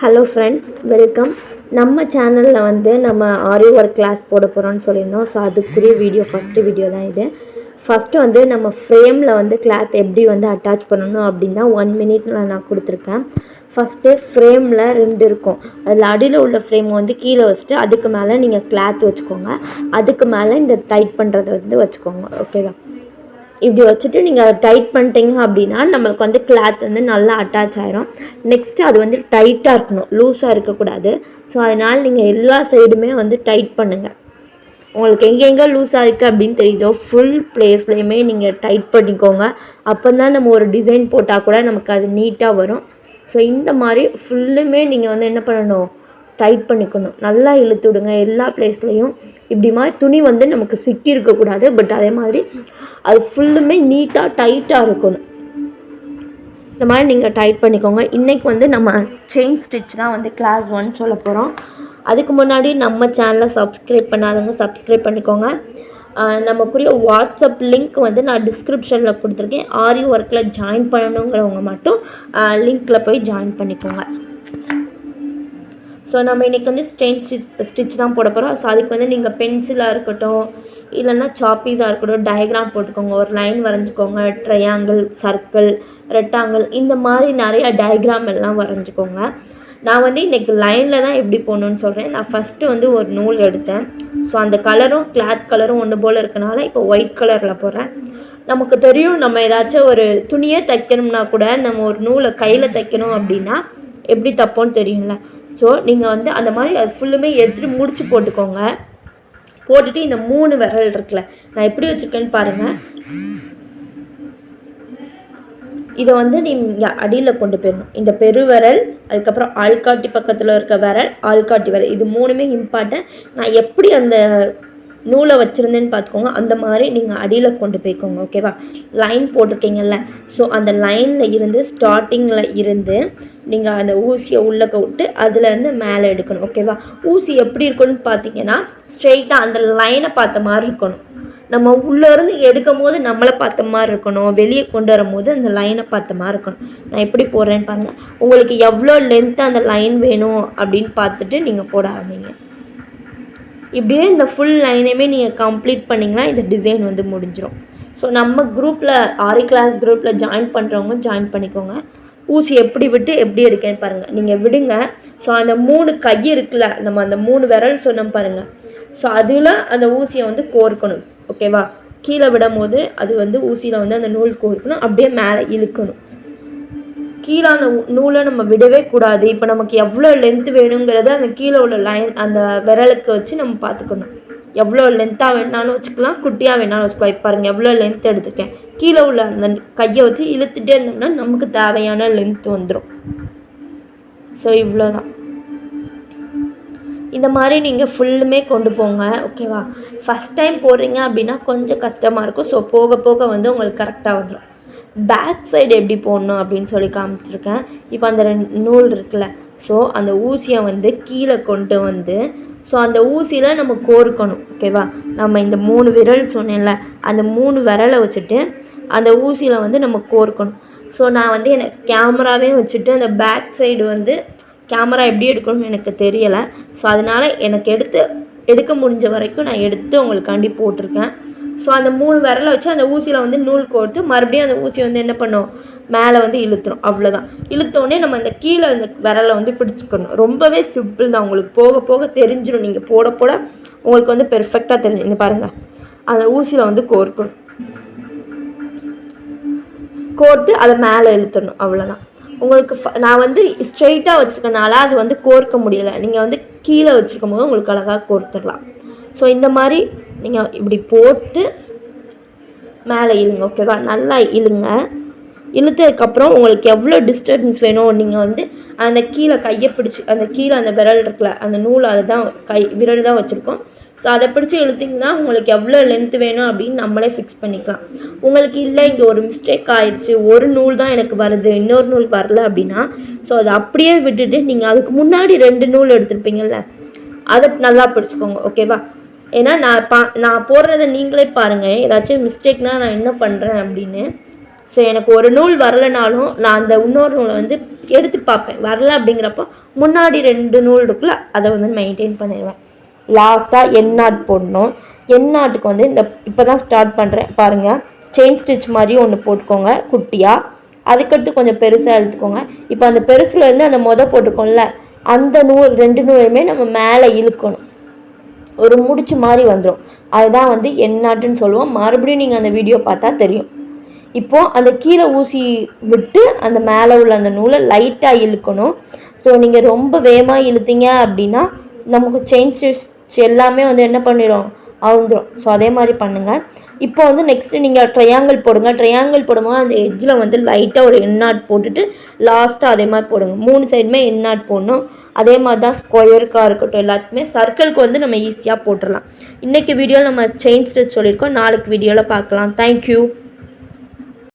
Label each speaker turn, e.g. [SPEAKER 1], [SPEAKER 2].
[SPEAKER 1] Hello friends, welcome. நம்ம சேனலில் நம்ம ஆரி ஒர்க் கிளாஸ் போட போகிறோம்னு சொல்லியிருந்தோம். ஸோ அதுக்குரிய ஃபஸ்ட்டு வீடியோ தான் இது. ஃபஸ்ட்டு நம்ம ஃப்ரேமில் கிளாத் எப்படி அட்டாச் பண்ணணும் அப்படின்னு தான் 1 மினிட்ல நான் கொடுத்துருக்கேன். ஃபஸ்ட்டு ஃப்ரேமில் 2 இருக்கும். அதில் அடியில் உள்ள ஃப்ரேம் கீழே வச்சுட்டு அதுக்கு மேலே நீங்கள் கிளாத் வச்சுக்கோங்க. அதுக்கு மேலே இந்த டைட் பண்ணுறதை வச்சுக்கோங்க. ஓகேவா? இப்படி வச்சுட்டு நீங்கள் அதை டைட் பண்ணிட்டீங்க அப்படின்னா நம்மளுக்கு கிளாத் நல்லா அட்டாச் ஆயிரும். நெக்ஸ்ட்டு அது டைட்டாக இருக்கணும், லூஸாக இருக்கக்கூடாது. ஸோ அதனால் நீங்கள் எல்லா சைடுமே டைட் பண்ணுங்கள். உங்களுக்கு எங்கெங்கே லூஸாக இருக்குது அப்படின்னு தெரியுதோ ஃபுல் ப்ளேஸ்லேயுமே நீங்கள் டைட் பண்ணிக்கோங்க. அப்போ தான் நம்ம ஒரு டிசைன் போட்டால் கூட நமக்கு அது நீட்டாக வரும். ஸோ இந்த மாதிரி ஃபுல்லுமே நீங்கள் என்ன பண்ணணும், டைட் பண்ணிக்கணும். நல்லா இழுத்து விடுங்க எல்லா பிளேஸ்லேயும். இப்படி மாதிரி துணி நமக்கு சிக்கி இருக்கக்கூடாது. பட் அதே மாதிரி அது ஃபுல்லுமே நீட்டாக டைட்டாக இருக்கணும். இந்த மாதிரி நீங்கள் டைட் பண்ணிக்கோங்க. இன்றைக்கி நம்ம செயின் ஸ்டிச் தான் கிளாஸ் 1 சொல்ல போகிறோம். அதுக்கு முன்னாடி நம்ம சேனலை சப்ஸ்கிரைப் பண்ணாதவங்க சப்ஸ்கிரைப் பண்ணிக்கோங்க. நமக்குரிய வாட்ஸ்அப் லிங்க் நான் டிஸ்கிரிப்ஷனில் கொடுத்துருக்கேன். ஆரி ஒர்க்கில் ஜாயின் பண்ணணுங்கிறவங்க மட்டும் லிங்க்கில் போய் ஜாயின் பண்ணிக்கோங்க. ஸோ நம்ம இன்றைக்கி ஸ்டெயின் ஸ்டிச் தான் போட போகிறோம். ஸோ அதுக்கு நீங்கள் பென்சிலாக இருக்கட்டும், இல்லைன்னா சாப்பீஸாக இருக்கட்டும், டயக்ராம் போட்டுக்கோங்க. ஒரு லைன் வரைஞ்சிக்கோங்க. ட்ரையாங்கிள், சர்க்கிள், ரெக்டாங்கிள், இந்த மாதிரி நிறையா டயக்ராம் எல்லாம் வரைஞ்சிக்கோங்க. நான் இன்றைக்கி லைனில் தான் எப்படி போடணுன்னு சொல்கிறேன். நான் ஃபஸ்ட்டு ஒரு நூல் எடுத்தேன். ஸோ அந்த கலரும் கிளாத் கலரும் ஒன்று போல் இருக்கனால இப்போ ஒயிட் கலரில் போடுறேன். நமக்கு தெரியும், நம்ம ஏதாச்சும் ஒரு துணியே தைக்கணும்னா கூட நம்ம ஒரு நூலை கையில் தைக்கணும் அப்படின்னா எப்படி தப்போன்னு தெரியும்ல. ஸோ நீங்கள் அந்த மாதிரி அது ஃபுல்லுமே எடுத்துகிட்டு முடிச்சு போட்டுக்கோங்க. போட்டுட்டு இந்த 3 விரல் இருக்குல்ல, நான் எப்படி வச்சுருக்கேன்னு பாருங்கள். இதை நீங்கள் அடியில் கொண்டு போயிடணும். இந்த பெருவிரல், அதுக்கப்புறம் ஆள்காட்டி பக்கத்தில் இருக்க விரல், ஆள்காட்டி விரல், இது 3மே இம்பார்ட்டன்ட். நான் எப்படி அந்த நூலை வச்சுருந்தேன்னு பார்த்துக்கோங்க. அந்த மாதிரி நீங்கள் அடியில் கொண்டு போய்க்கோங்க. ஓகேவா? லைன் போட்டிருக்கீங்கல்ல, ஸோ அந்த லைனில் இருந்து ஸ்டார்டிங்கில் இருந்து நீங்கள் அந்த ஊசியை உள்ளக்க விட்டு அதுலேருந்து மேலே எடுக்கணும். ஓகேவா? ஊசி எப்படி இருக்கணும்னு பார்த்தீங்கன்னா ஸ்ட்ரெயிட்டாக அந்த லைனை பார்த்த மாதிரி இருக்கணும். நம்ம உள்ளேருந்து எடுக்கும் போது நம்மளை பார்த்த மாதிரி இருக்கணும். வெளியே கொண்டு வரும்போது அந்த லைனை பார்த்த மாதிரி இருக்கணும். நான் எப்படி போடுறேன்னு பாருங்கள். உங்களுக்கு எவ்வளோ லென்த்தாக அந்த லைன் வேணும் அப்படின்னு பார்த்துட்டு நீங்கள் போட ஆரம்பிங்க. இப்படியே இந்த ஃபுல் லைனையுமே நீங்கள் கம்ப்ளீட் பண்ணிங்கன்னா இந்த டிசைன் முடிஞ்சிடும். ஸோ நம்ம குரூப்பில் ஆரி கிளாஸ் குரூப்பில் ஜாயின் பண்ணுறவங்க ஜாயின் பண்ணிக்கோங்க. ஊசி எப்படி விட்டு எப்படி எடுக்கன்னு பாருங்கள். நீங்கள் விடுங்க. ஸோ அந்த 3 கை இருக்குல்ல, நம்ம அந்த 3 விரல் சொன்னோம் பாருங்கள். ஸோ அதில் அந்த ஊசியை கோர்க்கணும். ஓகேவா? கீழே விடும் போது அது ஊசியில் அந்த நூல் கோர்க்கணும். அப்படியே மேலே இழுக்கணும். கீழே அந்த நூலை நம்ம விடவே கூடாது. இப்போ நமக்கு எவ்வளோ லென்த்து வேணுங்கிறத அந்த கீழே உள்ள லைன் அந்த விரலுக்கு வச்சு நம்ம பார்த்துக்கணும். எவ்வளோ லென்த்தாக வேணாலும் வச்சுக்கலாம், குட்டியாக வேணாலும் வச்சுக்கலாம். இப்போ பாருங்கள் எவ்வளோ லென்த் எடுத்துருக்கேன். கீழே உள்ள அந்த கையை வச்சு இழுத்துட்டே இருந்தோம்னா நமக்கு தேவையான லென்த் வந்துடும். ஸோ இவ்வளோ தான். இந்த மாதிரி நீங்கள் ஃபுல்லுமே கொண்டு போங்க. ஓகேவா? ஃபஸ்ட் டைம் போடுறீங்க அப்படின்னா கொஞ்சம் கஷ்டமாக இருக்கும். ஸோ போக போக உங்களுக்கு கரெக்டாக வந்துடும். பேக் சைடு எப்படி போடணும் அப்படின்னு சொல்லி காமிச்சிருக்கேன். இப்போ அந்த 2 நூல் இருக்குல்ல, ஸோ அந்த ஊசியை கீழே கொண்டு ஸோ அந்த ஊசியில் நம்ம கோர்க்கணும். ஓகேவா? நம்ம இந்த 3 விரல் சொன்னேன்ல, அந்த 3 விரலை வச்சுட்டு அந்த ஊசியில் நம்ம கோர்க்கணும். ஸோ நான் எனக்கு கேமராவே வச்சுட்டு அந்த பேக் சைடு கேமரா எப்படி எடுக்கணும்னு எனக்கு தெரியலை. ஸோ அதனால் எனக்கு எடுக்க முடிஞ்ச வரைக்கும் நான் எடுத்து உங்களுக்காண்டி போட்டிருக்கேன். ஸோ அந்த 3 விரலை வச்சு அந்த ஊசியில் நூல் கோர்த்து மறுபடியும் அந்த ஊசி என்ன பண்ணும், மேலே இழுத்துரும். அவ்வளோதான். இழுத்தோடனே நம்ம அந்த கீழே அந்த விரலை பிடிச்சிக்கணும். ரொம்பவே சிம்பிள் தான். உங்களுக்கு போக போக தெரிஞ்சிடும். நீங்கள் போட போட உங்களுக்கு பெர்ஃபெக்டாக தெரிஞ்சு. இங்கே பாருங்கள், அந்த ஊசியில் கோர்க்கணும். கோர்த்து அதை மேலே இழுத்துடணும். அவ்வளோதான். உங்களுக்கு நான் ஸ்ட்ரெயிட்டாக வச்சுருக்கனால அது கோர்க்க முடியலை. நீங்கள் கீழே வச்சுருக்கும் போது உங்களுக்கு அழகாக கோர்த்துடலாம். ஸோ இந்த மாதிரி நீங்கள் இப்படி போட்டு மேலே இழுங்க. ஓகேவா? நல்லா இழுங்க. இழுத்ததுக்கப்புறம் உங்களுக்கு எவ்வளோ டிஸ்டன்ஸ் வேணும், நீங்கள் அந்த கீழே கையை பிடிச்சி அந்த கீழே அந்த விரல் இருக்குல்ல, அந்த நூல் அதை தான் விரல் தான் வச்சுருக்கோம். ஸோ அதை பிடிச்சி இழுத்திங்கன்னா உங்களுக்கு எவ்வளோ லென்த்து வேணும் அப்படின்னு நம்மளே ஃபிக்ஸ் பண்ணிக்கலாம். உங்களுக்கு இல்லை இங்கே ஒரு மிஸ்டேக் ஆயிடுச்சு, ஒரு நூல் தான் எனக்கு வருது, இன்னொரு நூல் வரல அப்படின்னா ஸோ அதை அப்படியே விட்டுட்டு நீங்கள் அதுக்கு முன்னாடி 2 நூல் எடுத்துருப்பீங்கள்ல, அதை நல்லா பிடிச்சிக்கோங்க. ஓகேவா? ஏன்னா நான் போடுறத நீங்களே பாருங்கள். ஏதாச்சும் மிஸ்டேக்னால் நான் என்ன பண்ணுறேன் அப்படின்னு. ஸோ எனக்கு ஒரு நூல் வரலைனாலும் நான் அந்த இன்னொரு நூலை எடுத்து பார்ப்பேன். வரல அப்படிங்கிறப்போ முன்னாடி 2 நூல் இருக்குல்ல அதை வந்து மெயின்டைன் பண்ணிடுவேன். லாஸ்ட்டாக எண்ணாட் போடணும். எண்ணாட்டுக்கு வந்து இந்த இப்போ தான் ஸ்டார்ட் பண்ணுறேன் பாருங்கள். செயின் ஸ்டிச் மாதிரி ஒன்று போட்டுக்கோங்க குட்டியாக. அதுக்கடுத்து கொஞ்சம் பெருசாக எடுத்துக்கோங்க. இப்போ அந்த பெருசில் இருந்து அந்த போட்டிருக்கோம்ல அந்த நூல் 2 நூலையுமே நம்ம மேலே இழுக்கணும். ஒரு முடிச்சு மாதிரி வந்துடும். அதுதான் வந்து எண்ணாட்டுன்னு சொல்லுவோம். மறுபடியும் நீங்கள் அந்த வீடியோ பார்த்தா தெரியும். இப்போது அந்த கீழே ஊசி விட்டு அந்த மேலே உள்ள அந்த நூலை லைட்டாக இழுக்கணும். ஸோ நீங்கள் ரொம்ப வேகமாக இழுத்தீங்க அப்படின்னா நமக்கு செயின் ஸ்டிச் எல்லாமே வந்து என்ன பண்ணிடும், அவுந்துடும். ஸோ அதே மாதிரி பண்ணுங்கள். இப்போ வந்து நெக்ஸ்ட்டு நீங்கள் ட்ரையாங்கிள் போடுங்க. ட்ரையாங்கிள் போடும்போது அந்த எட்ஜில் வந்து லைட்டாக ஒரு எண்ணாட் போட்டுட்டு லாஸ்ட்டாக அதே மாதிரி போடுங்க. 3 சைடுமே எண்ணாட் போடணும். அதே மாதிரி தான் ஸ்கொயருக்காக இருக்கட்டும் எல்லாத்துக்குமே. சர்க்கிளுக்கு வந்து நம்ம ஈஸியாக போட்டுடலாம். இன்றைக்கி வீடியோவில் நம்ம செயின் ஸ்டிச் சொல்லியிருக்கோம். நாளைக்கு வீடியோவில் பார்க்கலாம். தேங்க்யூ.